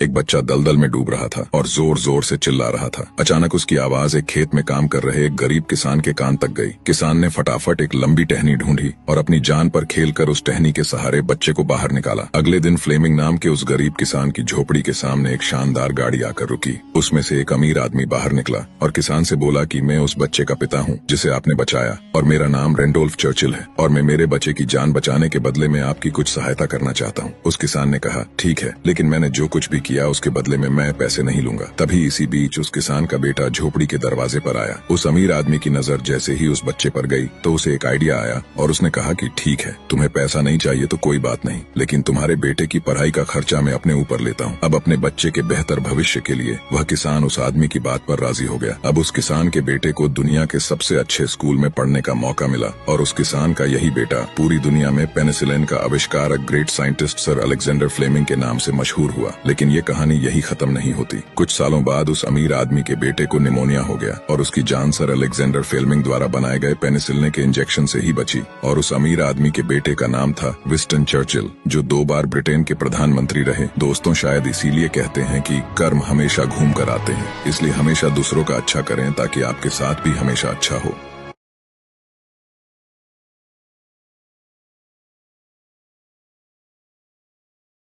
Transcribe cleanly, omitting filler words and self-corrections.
एक बच्चा दलदल में डूब रहा था और जोर जोर से चिल्ला रहा था। अचानक उसकी आवाज एक खेत में काम कर रहे एक गरीब किसान के कान तक गई। किसान ने फटाफट एक लंबी टहनी ढूंढी और अपनी जान पर खेलकर उस टहनी के सहारे बच्चे को बाहर निकाला। अगले दिन फ्लेमिंग नाम के उस गरीब किसान की झोपड़ी के सामने एक शानदार गाड़ी आकर रुकी। उसमें से एक अमीर आदमी बाहर निकला और किसान से बोला कि मैं उस बच्चे का पिता हूँ जिसे आपने बचाया, और मेरा नाम रेंडोल्फ चर्चिल है, और मैं मेरे बच्चे की जान बचाने के बदले में आपकी कुछ सहायता करना चाहता हूँ। उस किसान ने कहा, ठीक है, लेकिन मैंने जो कुछ भी किया उसके बदले में मैं पैसे नहीं लूंगा। तभी इसी बीच उस किसान का बेटा झोपड़ी के दरवाजे पर आया। उस अमीर आदमी की नजर जैसे ही उस बच्चे पर गई तो उसे एक आइडिया आया और उसने कहा कि ठीक है, तुम्हें पैसा नहीं चाहिए तो कोई बात नहीं, लेकिन तुम्हारे बेटे की पढ़ाई का खर्चा मैं अपने ऊपर लेता हूँ। अब अपने बच्चे के बेहतर भविष्य के लिए वह किसान उस आदमी की बात पर राजी हो गया। अब उस किसान के बेटे को दुनिया के सबसे अच्छे स्कूल में पढ़ने का मौका मिला और उस किसान का यही बेटा पूरी दुनिया में पेनिसिलिन का आविष्कारक great scientist sir Alexander Fleming के नाम से मशहूर हुआ। लेकिन ये कहानी यही खत्म नहीं होती। कुछ सालों बाद उस अमीर आदमी के बेटे को निमोनिया हो गया और उसकी जान सर अलेक्जेंडर फ्लेमिंग द्वारा बनाए गए पेनिसिलिन के इंजेक्शन से ही बची। और उस अमीर आदमी के बेटे का नाम था विंस्टन चर्चिल, जो 2 बार ब्रिटेन के प्रधानमंत्री रहे। दोस्तों, शायद इसीलिए कहते हैं कि कर्म हमेशा घूम कर आते हैं, इसलिए हमेशा दूसरों का अच्छा करें ताकि आपके साथ भी हमेशा अच्छा हो।